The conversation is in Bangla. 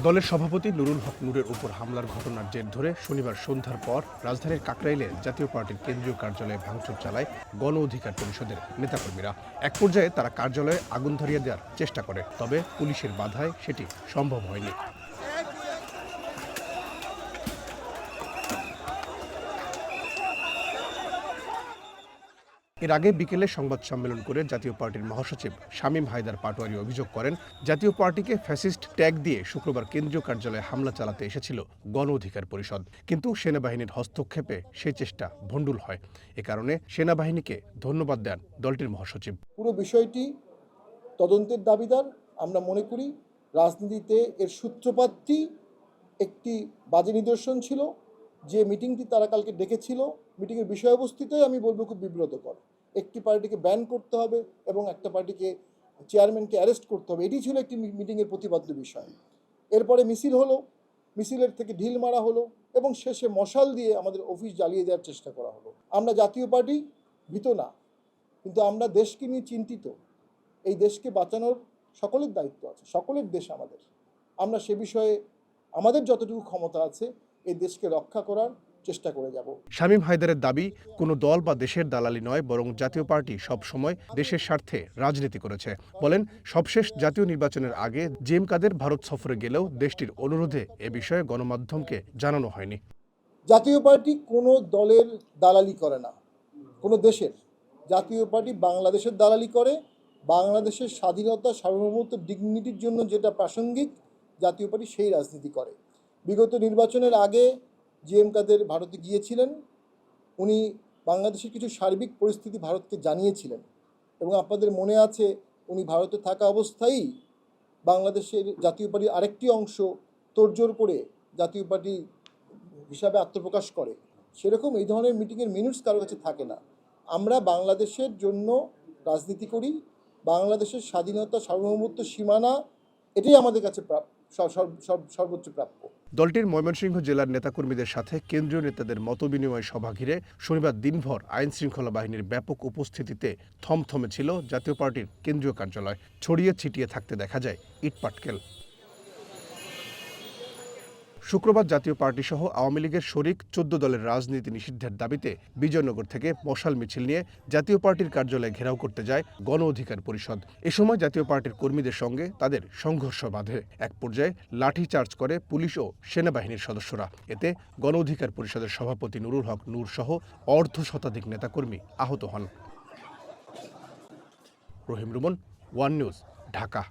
দলের সভাপতি নুরুল হক নূরের উপর হামলার ঘটনার জের ধরে শনিবার সন্ধ্যার পর রাজধানীর কাকরাইলে জাতীয় পার্টির কেন্দ্রীয় কার্যালয়ে ভাঙচুর চালায় গণ অধিকার পরিষদের নেতাকর্মীরা। এক পর্যায়ে তারা কার্যালয়ে আগুন ধরিয়ে দেওয়ার চেষ্টা করে, তবে পুলিশের বাধায় সেটি সম্ভব হয়নি। এর আগে বিকেলে সংবাদ সম্মেলন করে জাতীয় পার্টির মহাসচিব শামীম হায়দার পাটোয়ারি অভিযোগ করেন, জাতীয় পার্টিকে ফ্যাসিস্ট ট্যাগ দিয়ে শুক্রবার কেন্দ্রীয় কার্যালয়ে হামলা চালাতে এসেছিল গণ অধিকার পরিষদ, কিন্তু সেনাবাহিনীর হস্তক্ষেপে সেই চেষ্টা ভণ্ডুল হয়। এ কারণে সেনাবাহিনীকে ধন্যবাদ দেন দলটির মহাসচিব। পুরো বিষয়টি তদন্তের দাবিদার। আমরা মনে করি রাজনীতিতে এর সূত্রপাতটি একটি বাজে নিদর্শন ছিল। যে মিটিংটি তারা কালকে ডেকেছিল, মিটিংয়ের বিষয়বস্তুতেই আমি বলবো খুব বিব্রতকর। একটি পার্টিকে ব্যান করতে হবে এবং একটা পার্টিকে চেয়ারম্যানকে অ্যারেস্ট করতে হবে, এটি ছিল একটি মিটিংয়ের প্রতিপাদ্য বিষয়। এরপরে মিছিল হলো, মিছিলের থেকে ঢিল মারা হলো এবং শেষে মশাল দিয়ে আমাদের অফিস জ্বালিয়ে দেওয়ার চেষ্টা করা হলো। আমরা জাতীয় পার্টি ভীত না, কিন্তু আমরা দেশকে নিয়ে চিন্তিত। এই দেশকে বাঁচানোর সকলের দায়িত্ব আছে, সকলের দেশ আমাদের। আমরা সে বিষয়ে আমাদের যতটুকু ক্ষমতা আছে এই দেশকে রক্ষা করার চেষ্টা করে যাব। শামীম হায়দারের দাবি, কোনো দল বা দেশের দালালি নয়, বরং জাতীয় পার্টি সব সময় দেশের স্বার্থে রাজনীতি করেছে। বলেন, সবশেষ জাতীয় নির্বাচনের আগে জিএম কাদের ভারত সফরে গেলেও দেশটির অনুরোধে এ বিষয়ে গণমাধ্যমকে জানানো হয়নি। জাতীয় পার্টি কোনো দলের দালালি করে না, কোনো দেশের। জাতীয় পার্টি বাংলাদেশের দালালি করে। বাংলাদেশের স্বাধীনতা, সার্বভৌমত্ব, ডিগনিটির জন্য যেটা প্রাসঙ্গিক, জাতীয় পার্টি সেই রাজনীতি করে। বিগত নির্বাচনের আগে জিএম কাদের ভারতে গিয়েছিলেন। উনি বাংলাদেশের কিছু সার্বিক পরিস্থিতি ভারতকে জানিয়েছিলেন এবং আপনাদের মনে আছে উনি ভারতে থাকা অবস্থায়ই বাংলাদেশের জাতীয় পার্টির আরেকটি অংশ তোড়জোড় করে জাতীয় পার্টি হিসাবে আত্মপ্রকাশ করে। সেরকম এই ধরনের মিটিংয়ের মিনিটস কারো কাছে থাকে না। আমরা বাংলাদেশের জন্য রাজনীতি করি। বাংলাদেশের স্বাধীনতা, সার্বভৌমত্ব, সীমানা, এটাই আমাদের কাছে সর্বোচ্চ প্রাপ্য। দলটির ময়মনসিংহ জেলার নেতাকর্মীদের সাথে কেন্দ্রীয় নেতাদের মতবিনিময় সভা ঘিরে শনিবার দিনভর আইন শৃঙ্খলা বাহিনীর ব্যাপক উপস্থিতিতে থমথমে ছিল জাতীয় পার্টির কেন্দ্রীয় কার্যালয়। ছড়িয়ে ছিটিয়ে থাকতে দেখা যায় ইটপাটকেল। শুক্রবার জাতীয় পার্টি সহ আওয়ামী লীগের শরিক 14 দলের রাজনীতি নিষিদ্ধের দাবিতে বিজয়নগর থেকে মশাল মিছিল নিয়ে জাতীয় পার্টির কার্যালয়ে ঘেরাও করতে যায় গণ অধিকার পরিষদ। এ সময় জাতীয় পার্টির কর্মীদের সঙ্গে তাদের সংঘর্ষ বাধে। এক পর্যায়ে লাঠিচার্জ করে পুলিশ ও সেনাবাহিনীর সদস্যরা। এতে গণ অধিকার পরিষদের সভাপতি নুরুল হক নূর সহ অর্ধ শতাধিক নেতাকর্মী আহত হন। রহিম রুমন, ওয়ান নিউজ, ঢাকা।